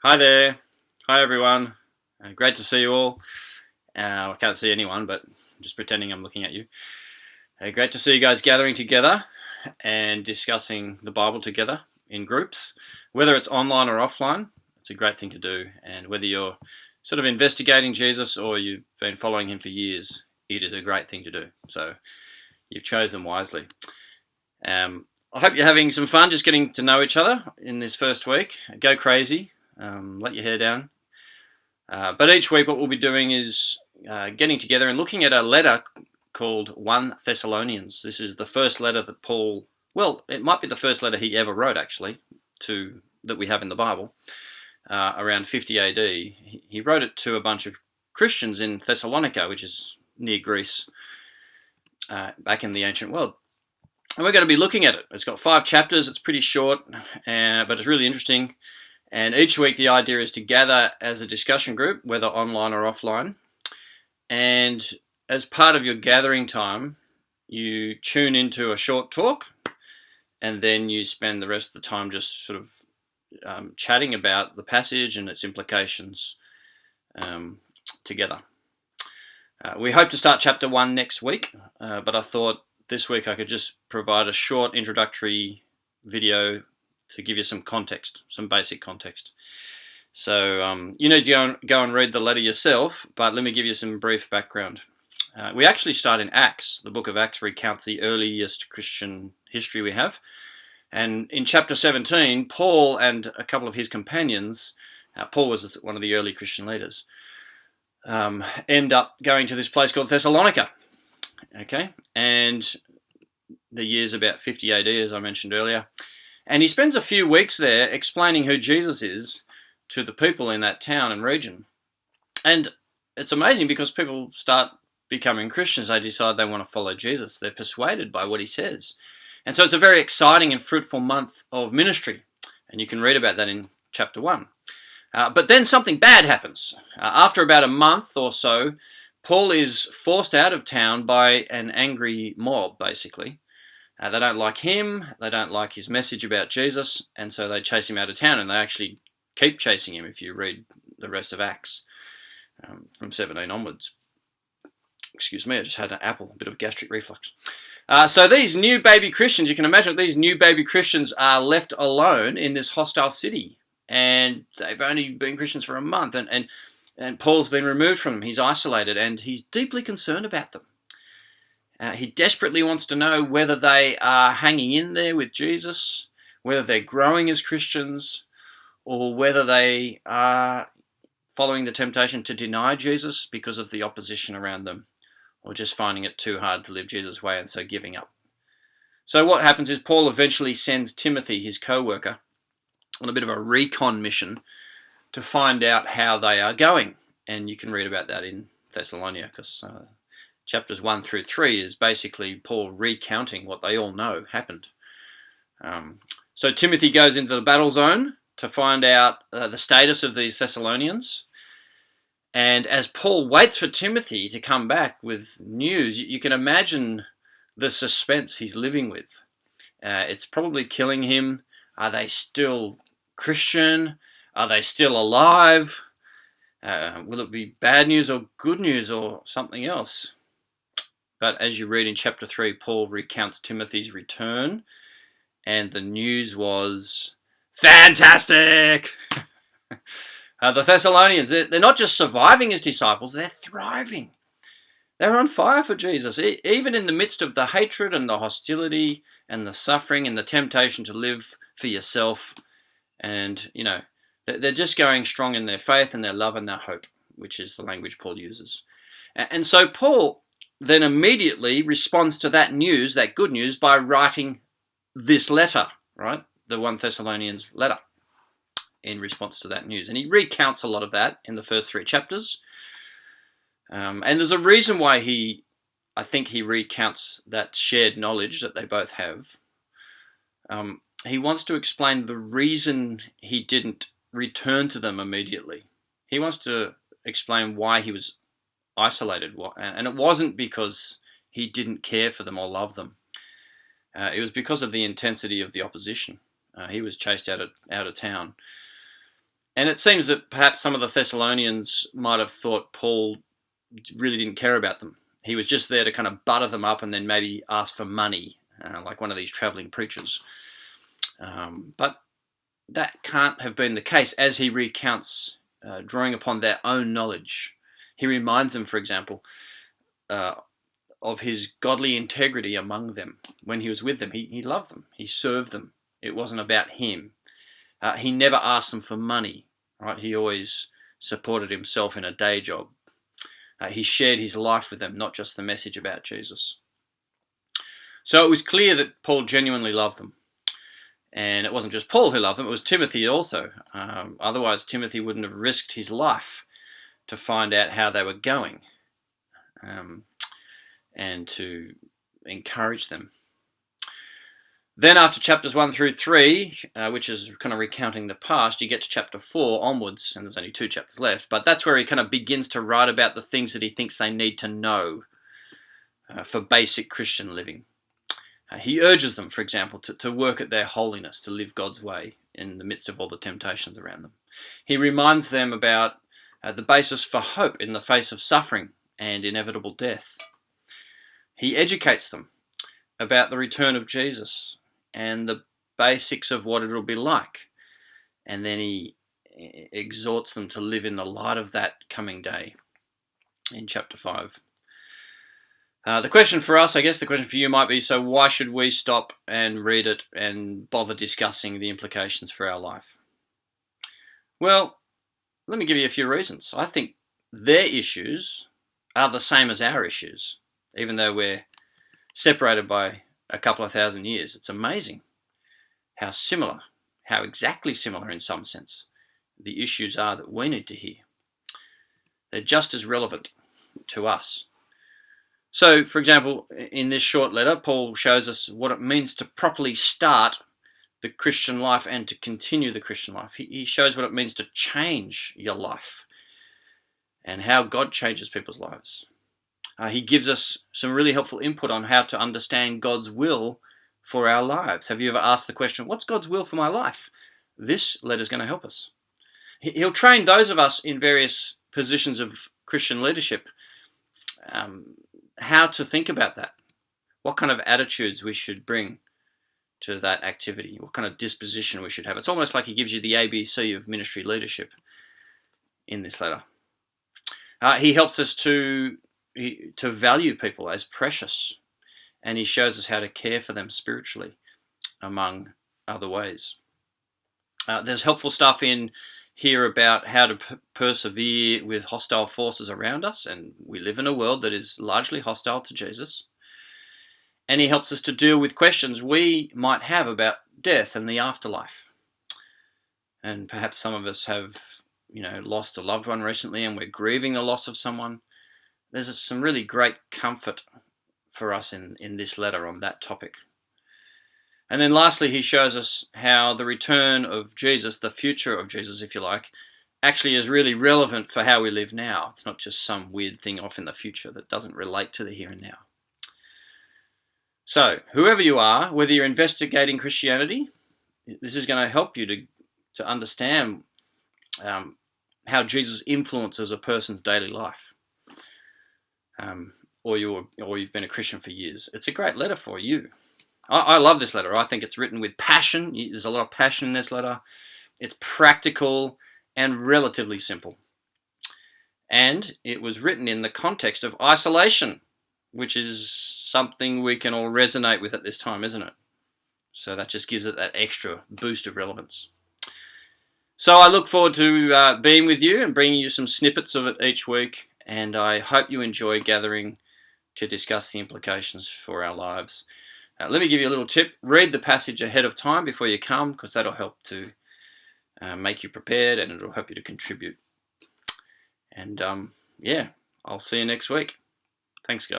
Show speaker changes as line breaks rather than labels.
Hi there. Hi everyone. Great to see you all. I can't see anyone, but I'm just pretending I'm looking at you. Great to see you guys gathering together and discussing the Bible together in groups. Whether it's online or offline, it's a great thing to do. And whether you're sort of investigating Jesus or you've been following him for years, it is a great thing to do. So you've chosen wisely. I hope you're having some fun just getting to know each other in this first week. Go crazy. Let your hair down. But each week, what we'll be doing is getting together and looking at a letter called 1 Thessalonians. This is the first letter that Paul, well, it might be the first letter he ever wrote, actually, that we have in the Bible, around 50 AD. He wrote it to a bunch of Christians in Thessalonica, which is near Greece, back in the ancient world. And we're going to be looking at it. It's got 5 chapters. It's pretty short, but it's really interesting. And each week the idea is to gather as a discussion group, whether online or offline. And as part of your gathering time, you tune into a short talk, and then you spend the rest of the time just sort of chatting about the passage and its implications together. We hope to start chapter 1 next week, but I thought this week I could just provide a short introductory video to give you some context, some basic context. So you need to go and read the letter yourself, but let me give you some brief background. We actually start in Acts. The book of Acts recounts the earliest Christian history we have. And in chapter 17, Paul and a couple of his companions, Paul was one of the early Christian leaders, end up going to this place called Thessalonica. Okay, and the year's about 50 AD, as I mentioned earlier. And he spends a few weeks there explaining who Jesus is to the people in that town and region. And it's amazing because people start becoming Christians. They decide they want to follow Jesus. They're persuaded by what he says. And so it's a very exciting and fruitful month of ministry. And you can read about that in chapter 1. But then something bad happens. After about a month or so, Paul is forced out of town by an angry mob, basically. They don't like him, they don't like his message about Jesus, and so they chase him out of town, and they actually keep chasing him if you read the rest of Acts from 17 onwards. Excuse me, I just had an apple, a bit of gastric reflux. So these new baby Christians, you can imagine these new baby Christians are left alone in this hostile city, and they've only been Christians for a month, and Paul's been removed from them. He's isolated, and he's deeply concerned about them. He desperately wants to know whether they are hanging in there with Jesus, whether they're growing as Christians, or whether they are following the temptation to deny Jesus because of the opposition around them, or just finding it too hard to live Jesus' way and so giving up. So what happens is Paul eventually sends Timothy, his co-worker, on a bit of a recon mission to find out how they are going. And you can read about that in Thessalonica, because chapters 1 through 3 is basically Paul recounting what they all know happened. So Timothy goes into the battle zone to find out the status of these Thessalonians. And as Paul waits for Timothy to come back with news, you can imagine the suspense he's living with. It's probably killing him. Are they still Christian? Are they still alive? Will it be bad news or good news or something else? But as you read in chapter 3, Paul recounts Timothy's return, and the news was fantastic! The Thessalonians, they're not just surviving as disciples, they're thriving. They're on fire for Jesus, even in the midst of the hatred and the hostility and the suffering and the temptation to live for yourself. And, they're just going strong in their faith and their love and their hope, which is the language Paul uses. And so Paul then immediately responds to that news, that good news, by writing this letter, right? The 1 Thessalonians letter in response to that news. And he recounts a lot of that in the first 3 chapters. And there's a reason why I think he recounts that shared knowledge that they both have. He wants to explain the reason he didn't return to them immediately. He wants to explain why he was isolated, and it wasn't because he didn't care for them or love them. It was because of the intensity of the opposition. He was chased out of town. And it seems that perhaps some of the Thessalonians might have thought Paul really didn't care about them. He was just there to kind of butter them up and then maybe ask for money, like one of these travelling preachers. But that can't have been the case, as he recounts, drawing upon their own knowledge. He reminds them, for example, of his godly integrity among them. When he was with them, he loved them. He served them. It wasn't about him. He never asked them for money. Right? He always supported himself in a day job. He shared his life with them, not just the message about Jesus. So it was clear that Paul genuinely loved them. And it wasn't just Paul who loved them, it was Timothy also. Otherwise, Timothy wouldn't have risked his life to find out how they were going and to encourage them. Then after chapters 1 through 3, which is kind of recounting the past, you get to chapter 4 onwards, and there's only 2 chapters left, but that's where he kind of begins to write about the things that he thinks they need to know for basic Christian living. He urges them, for example, to work at their holiness, to live God's way in the midst of all the temptations around them. He reminds them about the basis for hope in the face of suffering and inevitable death. He educates them about the return of Jesus and the basics of what it will be like. And then he exhorts them to live in the light of that coming day in chapter 5. The question for us, I guess the question for you might be, so why should we stop and read it and bother discussing the implications for our life? Well, let me give you a few reasons. I think their issues are the same as our issues, even though we're separated by a couple of thousand years. It's amazing how similar, how exactly similar in some sense, the issues are that we need to hear. They're just as relevant to us. So, for example, in this short letter, Paul shows us what it means to properly start the Christian life and to continue the Christian life. He shows what it means to change your life and how God changes people's lives. He gives us some really helpful input on how to understand God's will for our lives. Have you ever asked the question, what's God's will for my life? This letter is going to help us. He'll train those of us in various positions of Christian leadership how to think about that, what kind of attitudes we should bring to that activity, what kind of disposition we should have. It's almost like he gives you the ABC of ministry leadership in this letter. He helps us to value people as precious, and he shows us how to care for them spiritually, among other ways. There's helpful stuff in here about how to persevere with hostile forces around us, and we live in a world that is largely hostile to Jesus. And he helps us to deal with questions we might have about death and the afterlife. And perhaps some of us have, lost a loved one recently, and we're grieving the loss of someone. There's some really great comfort for us in this letter on that topic. And then lastly, he shows us how the return of Jesus, the future of Jesus, if you like, actually is really relevant for how we live now. It's not just some weird thing off in the future that doesn't relate to the here and now. So, whoever you are, whether you're investigating Christianity, this is going to help you to understand how Jesus influences a person's daily life. Or you've been a Christian for years. It's a great letter for you. I love this letter. I think it's written with passion. There's a lot of passion in this letter. It's practical and relatively simple. And it was written in the context of isolation, which is something we can all resonate with at this time, isn't it? So that just gives it that extra boost of relevance. So I look forward to being with you and bringing you some snippets of it each week. And I hope you enjoy gathering to discuss the implications for our lives. Let me give you a little tip. Read the passage ahead of time before you come, because that'll help to make you prepared, and it'll help you to contribute. And I'll see you next week. Thanks, guys.